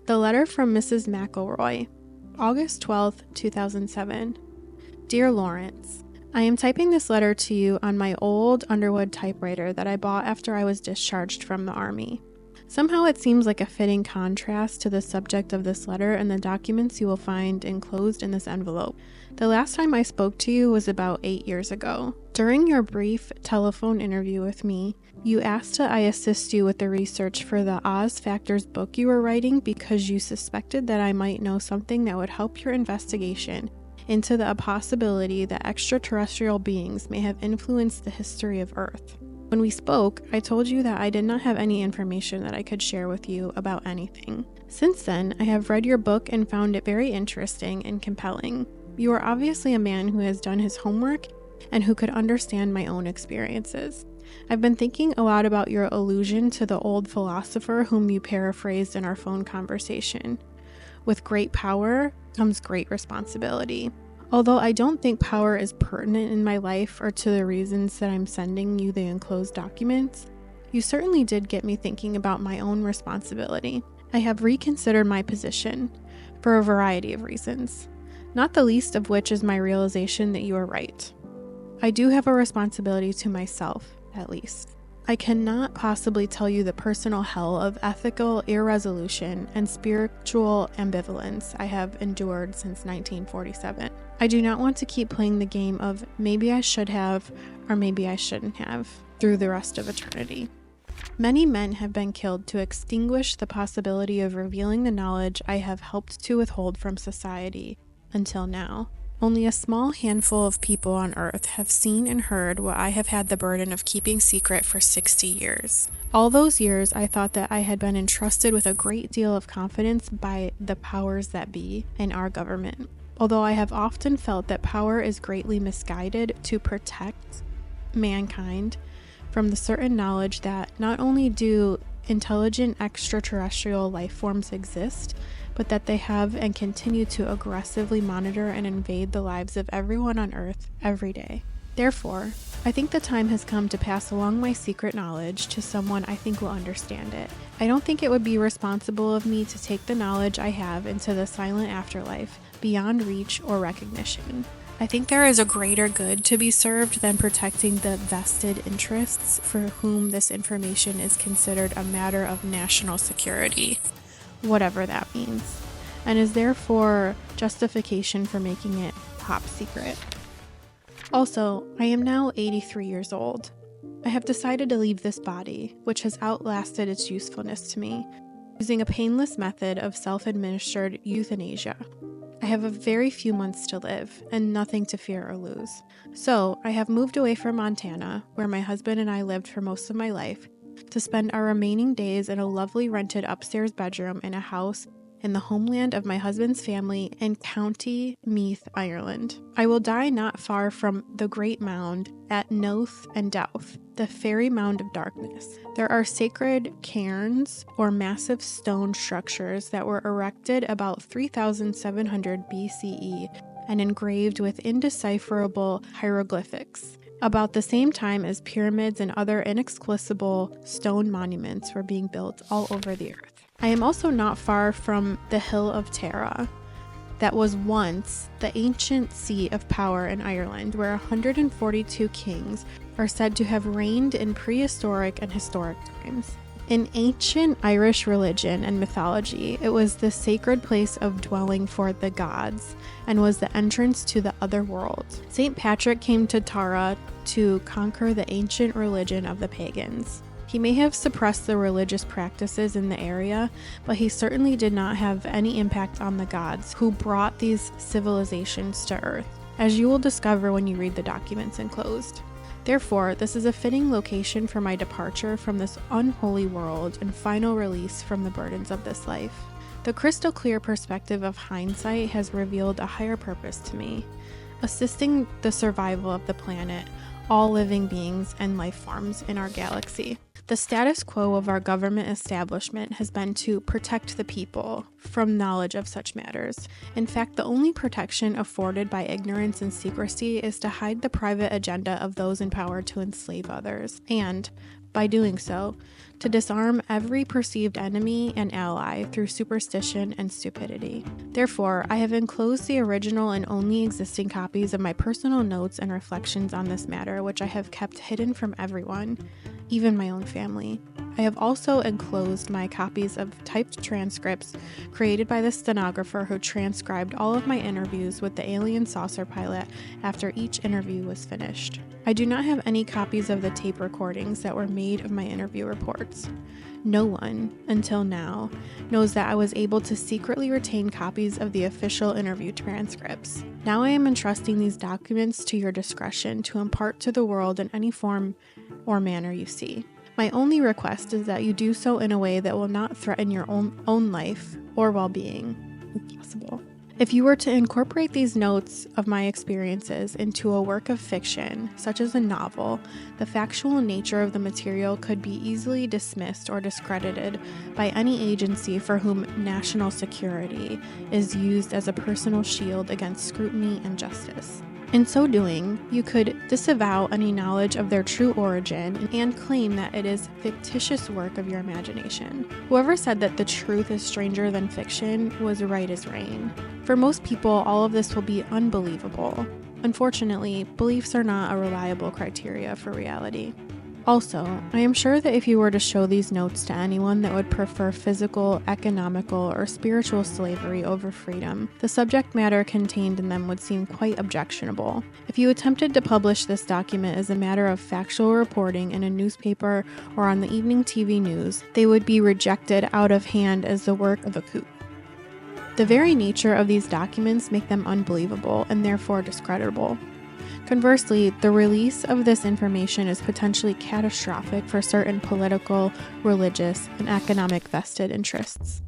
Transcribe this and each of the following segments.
The letter from Mrs. MacElroy, August 12th, 2007. Dear Lawrence, I am typing this letter to you on my old Underwood typewriter that I bought after I was discharged from the Army. Somehow it seems like a fitting contrast to the subject of this letter and the documents you will find enclosed in this envelope. The last time I spoke to you was about 8 years ago. During your brief telephone interview with me, you asked that I assist you with the research for the Oz Factors book you were writing because you suspected that I might know something that would help your investigation into the possibility that extraterrestrial beings may have influenced the history of Earth. When we spoke, I told you that I did not have any information that I could share with you about anything. Since then, I have read your book and found it very interesting and compelling. You are obviously a man who has done his homework and who could understand my own experiences. I've been thinking a lot about your allusion to the old philosopher whom you paraphrased in our phone conversation. With great power comes great responsibility. Although I don't think power is pertinent in my life or to the reasons that I'm sending you the enclosed documents, you certainly did get me thinking about my own responsibility. I have reconsidered my position for a variety of reasons, not the least of which is my realization that you are right. I do have a responsibility to myself, at least. I cannot possibly tell you the personal hell of ethical irresolution and spiritual ambivalence I have endured since 1947. I do not want to keep playing the game of maybe I should have or maybe I shouldn't have through the rest of eternity. Many men have been killed to extinguish the possibility of revealing the knowledge I have helped to withhold from society until now. Only a small handful of people on Earth have seen and heard what I have had the burden of keeping secret for 60 years. All those years, I thought that I had been entrusted with a great deal of confidence by the powers that be in our government. Although I have often felt that power is greatly misguided to protect mankind from the certain knowledge that not only do intelligent extraterrestrial life forms exist, but that they have and continue to aggressively monitor and invade the lives of everyone on Earth every day. Therefore, I think the time has come to pass along my secret knowledge to someone I think will understand it. I don't think it would be responsible of me to take the knowledge I have into the silent afterlife, beyond reach or recognition. I think there is a greater good to be served than protecting the vested interests for whom this information is considered a matter of national security, whatever that means, and is therefore justification for making it top secret. Also, I am now 83 years old. I have decided to leave this body, which has outlasted its usefulness to me, using a painless method of self-administered euthanasia. I have a very few months to live, and nothing to fear or lose. So, I have moved away from Montana, where my husband and I lived for most of my life, to spend our remaining days in a lovely rented upstairs bedroom in a house in the homeland of my husband's family in County Meath, Ireland. I will die not far from the Great Mound at Noath and Douth, the fairy mound of darkness. There are sacred cairns, or massive stone structures that were erected about 3700 BCE and engraved with indecipherable hieroglyphics, about the same time as pyramids and other inexplicable stone monuments were being built all over the earth. I am also not far from the Hill of Tara, that was once the ancient seat of power in Ireland, where 142 kings are said to have reigned in prehistoric and historic times. In ancient Irish religion and mythology, it was the sacred place of dwelling for the gods and was the entrance to the other world. St. Patrick came to Tara to conquer the ancient religion of the pagans. He may have suppressed the religious practices in the area, but he certainly did not have any impact on the gods who brought these civilizations to Earth, as you will discover when you read the documents enclosed. Therefore, this is a fitting location for my departure from this unholy world and final release from the burdens of this life. The crystal clear perspective of hindsight has revealed a higher purpose to me, assisting the survival of the planet, all living beings and life forms in our galaxy. The status quo of our government establishment has been to protect the people from knowledge of such matters. In fact, the only protection afforded by ignorance and secrecy is to hide the private agenda of those in power to enslave others, and, by doing so, to disarm every perceived enemy and ally through superstition and stupidity. Therefore, I have enclosed the original and only existing copies of my personal notes and reflections on this matter, which I have kept hidden from everyone, even my own family. I have also enclosed my copies of typed transcripts created by the stenographer who transcribed all of my interviews with the alien saucer pilot after each interview was finished. I do not have any copies of the tape recordings that were made of my interview reports. No one, until now, knows that I was able to secretly retain copies of the official interview transcripts. Now I am entrusting these documents to your discretion to impart to the world in any form or manner you see. My only request is that you do so in a way that will not threaten your own life or well-being, if possible. If you were to incorporate these notes of my experiences into a work of fiction, such as a novel, the factual nature of the material could be easily dismissed or discredited by any agency for whom national security is used as a personal shield against scrutiny and justice. In so doing, you could disavow any knowledge of their true origin and claim that it is fictitious work of your imagination. Whoever said that the truth is stranger than fiction was right as rain. For most people, all of this will be unbelievable. Unfortunately, beliefs are not a reliable criteria for reality. Also, I am sure that if you were to show these notes to anyone that would prefer physical, economical, or spiritual slavery over freedom, the subject matter contained in them would seem quite objectionable. If you attempted to publish this document as a matter of factual reporting in a newspaper or on the evening TV news, they would be rejected out of hand as the work of a kook. The very nature of these documents make them unbelievable and therefore discreditable. Conversely, the release of this information is potentially catastrophic for certain political, religious, and economic vested interests.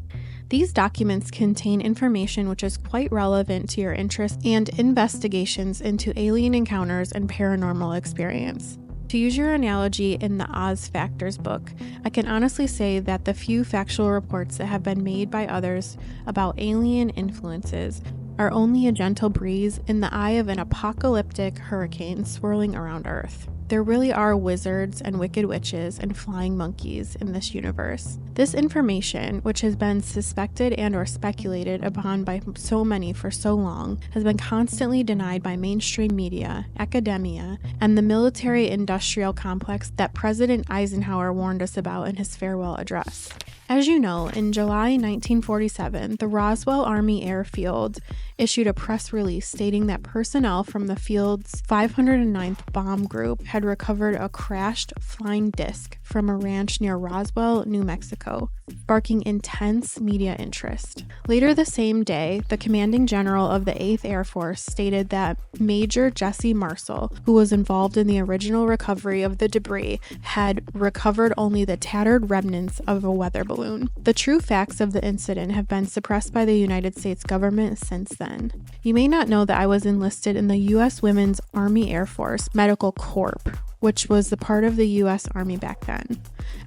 These documents contain information which is quite relevant to your interests and investigations into alien encounters and paranormal experience. To use your analogy in the Oz Factors book, I can honestly say that the few factual reports that have been made by others about alien influences are only a gentle breeze in the eye of an apocalyptic hurricane swirling around Earth. There really are wizards and wicked witches and flying monkeys in this universe. This information, which has been suspected and or speculated upon by so many for so long, has been constantly denied by mainstream media, academia, and the military-industrial complex that President Eisenhower warned us about in his farewell address. As you know, in July 1947, the Roswell Army Airfield issued a press release stating that personnel from the field's 509th Bomb Group had recovered a crashed flying disc from a ranch near Roswell, New Mexico, sparking intense media interest. Later the same day, the commanding general of the 8th Air Force stated that Major Jesse Marcel, who was involved in the original recovery of the debris, had recovered only the tattered remnants of a weather balloon. The true facts of the incident have been suppressed by the United States government since then. You may not know that I was enlisted in the U.S. Women's Army Air Force Medical Corps, which was the part of the U.S. Army back then.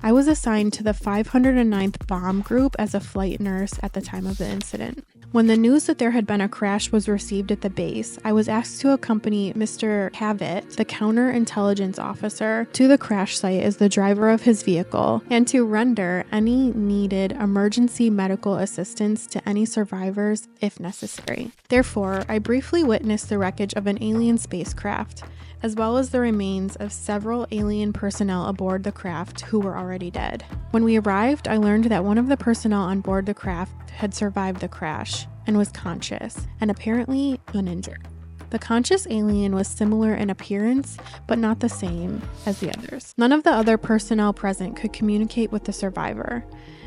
I was assigned to the 509th Bomb Group as a flight nurse at the time of the incident. When the news that there had been a crash was received at the base, I was asked to accompany Mr. Cavett, the counterintelligence officer, to the crash site as the driver of his vehicle, and to render any needed emergency medical assistance to any survivors if necessary. Therefore, I briefly witnessed the wreckage of an alien spacecraft, as well as the remains of several alien personnel aboard the craft who were already dead. When we arrived, I learned that one of the personnel on board the craft had survived the crash and was conscious, and apparently uninjured. The conscious alien was similar in appearance, but not the same as the others. None of the other personnel present could communicate with the survivor,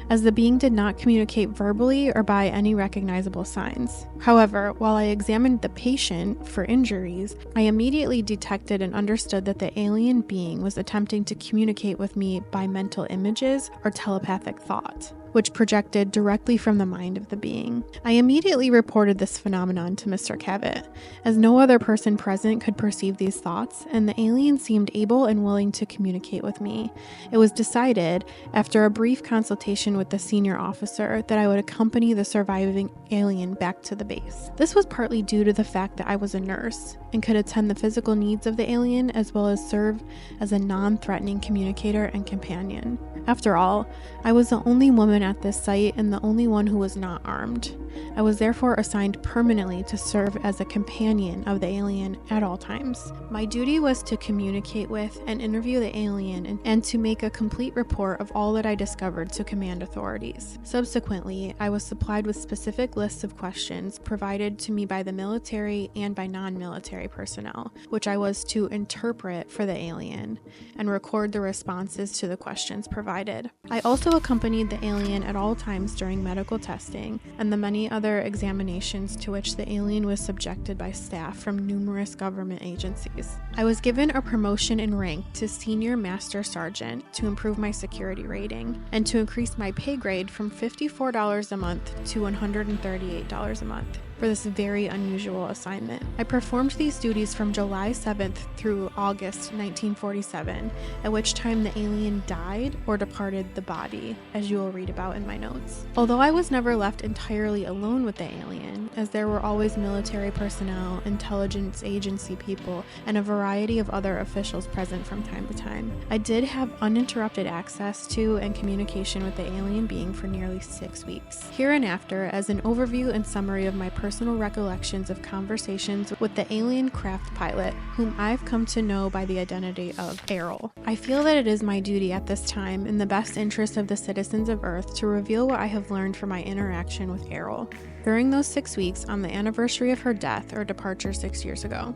as the being did not communicate verbally or by any recognizable signs. However, while I examined the patient for injuries, I immediately detected and understood that the alien being was attempting to communicate with me by mental images or telepathic thought. which projected directly from the mind of the being. I immediately reported this phenomenon to Mr. Cavett, as no other person present could perceive these thoughts, and the alien seemed able and willing to communicate with me. It was decided, after a brief consultation with the senior officer, that I would accompany the surviving alien back to the base. This was partly due to the fact that I was a nurse and could attend the physical needs of the alien as well as serve as a non-threatening communicator and companion. After all, I was the only woman at this site and the only one who was not armed. I was therefore assigned permanently to serve as a companion of the alien at all times. My duty was to communicate with and interview the alien and to make a complete report of all that I discovered to command authorities. Subsequently, I was supplied with specific lists of questions provided to me by the military and by non-military personnel, which I was to interpret for the alien and record the responses to the questions provided. I also accompanied the alien at all times during medical testing and the many other examinations to which the alien was subjected by staff from numerous government agencies. I was given a promotion in rank to Senior Master Sergeant to improve my security rating and to increase my pay grade from $54 a month to $138 a month for this very unusual assignment. I performed these duties from July 7th through August 1947, at which time the alien died or departed the body, as you will read about in my notes. Although I was never left entirely alone with the alien, as there were always military personnel, intelligence agency people, and a variety of other officials present from time to time, I did have uninterrupted access to and communication with the alien being for nearly 6 weeks. Hereinafter, as an overview and summary of my personal recollections of conversations with the alien craft pilot, whom I've come to know by the identity of Errol. I feel that it is my duty at this time, in the best interest of the citizens of Earth, to reveal what I have learned from my interaction with Errol during those 6 weeks on the anniversary of her death or departure 6 years ago.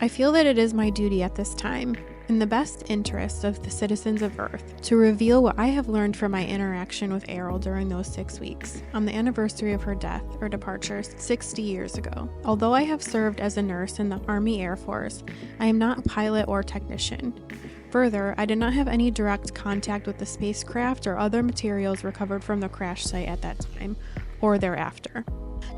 I feel that it is my duty at this time, in the best interest of the citizens of Earth, to reveal what I have learned from my interaction with Errol during those 6 weeks, on the anniversary of her death or departure 60 years ago. Although I have served as a nurse in the Army Air Force, I am not a pilot or technician. Further, I did not have any direct contact with the spacecraft or other materials recovered from the crash site at that time, or thereafter.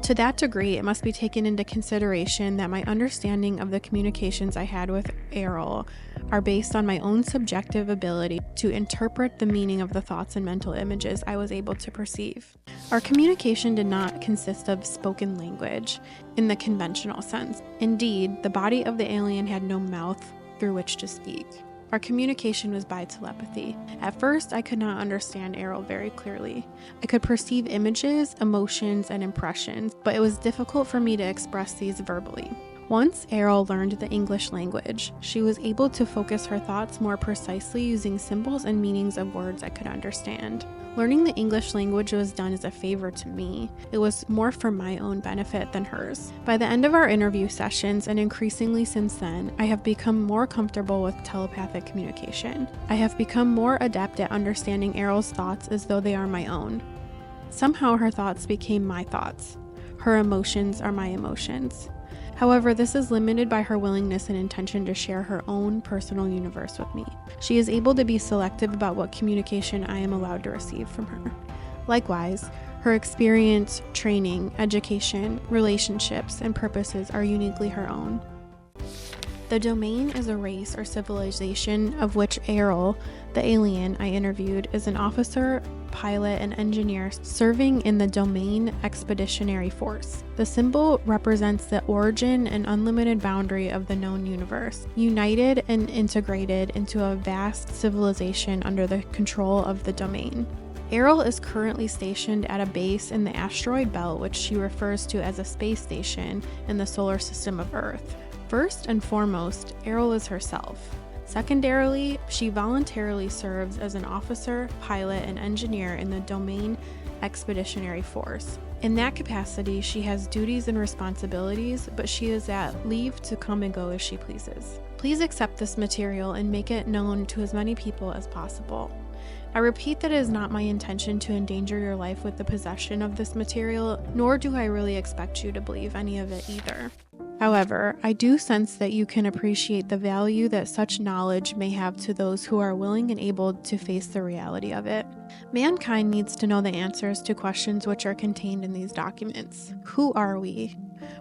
To that degree, it must be taken into consideration that my understanding of the communications I had with Errol are based on my own subjective ability to interpret the meaning of the thoughts and mental images I was able to perceive. Our communication did not consist of spoken language in the conventional sense. Indeed, the body of the alien had no mouth through which to speak. Our communication was by telepathy. At first, I could not understand Errol very clearly. I could perceive images, emotions, and impressions, but it was difficult for me to express these verbally. Once Errol learned the English language, she was able to focus her thoughts more precisely using symbols and meanings of words I could understand. Learning the English language was done as a favor to me. It was more for my own benefit than hers. By the end of our interview sessions, and increasingly since then, I have become more comfortable with telepathic communication. I have become more adept at understanding Errol's thoughts as though they are my own. Somehow her thoughts became my thoughts. Her emotions are my emotions. However, this is limited by her willingness and intention to share her own personal universe with me. She is able to be selective about what communication I am allowed to receive from her. Likewise, her experience, training, education, relationships, and purposes are uniquely her own. The domain is a race or civilization of which Errol, the alien I interviewed, is an officer, pilot, and engineer serving in the Domain Expeditionary Force. The symbol represents the origin and unlimited boundary of the known universe, united and integrated into a vast civilization under the control of the domain. Errol is currently stationed at a base in the asteroid belt, which she refers to as a space station in the solar system of Earth. First and foremost, Errol is herself. Secondarily, she voluntarily serves as an officer, pilot, and engineer in the Domain Expeditionary Force. In that capacity, she has duties and responsibilities, but she is at leave to come and go as she pleases. Please accept this material and make it known to as many people as possible. I repeat that it is not my intention to endanger your life with the possession of this material, nor do I really expect you to believe any of it either. However, I do sense that you can appreciate the value that such knowledge may have to those who are willing and able to face the reality of it. Mankind needs to know the answers to questions which are contained in these documents. Who are we?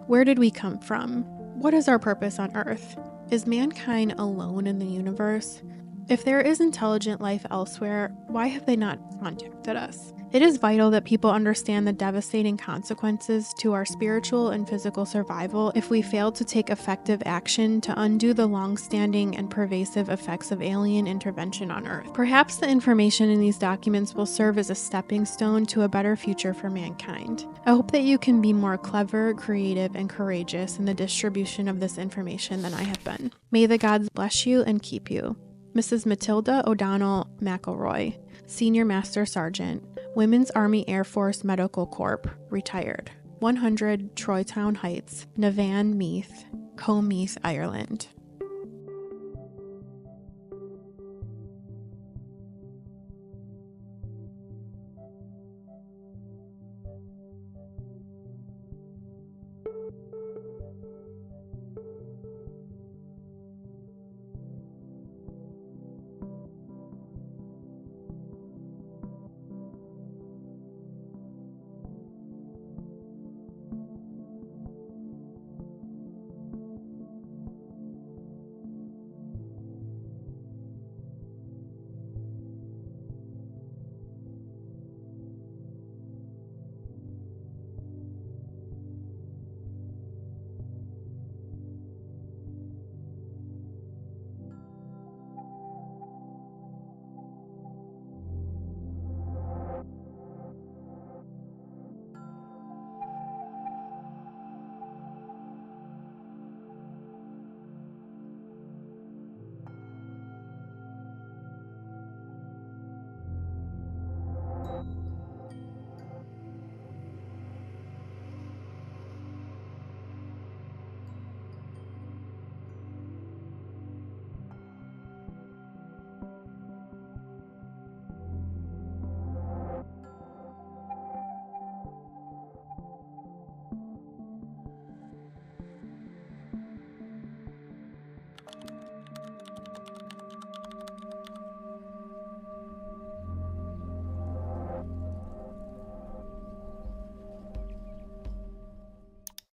Where did we come from? What is our purpose on Earth? Is mankind alone in the universe? If there is intelligent life elsewhere, why have they not contacted us? It is vital that people understand the devastating consequences to our spiritual and physical survival if we fail to take effective action to undo the long-standing and pervasive effects of alien intervention on Earth. Perhaps the information in these documents will serve as a stepping stone to a better future for mankind. I hope that you can be more clever, creative, and courageous in the distribution of this information than I have been. May the gods bless you and keep you. Mrs. Matilda O'Donnell MacElroy, Senior Master Sergeant, Women's Army Air Force Medical Corps, retired. 100 Troytown Heights, Navan Meath, Comeath, Ireland.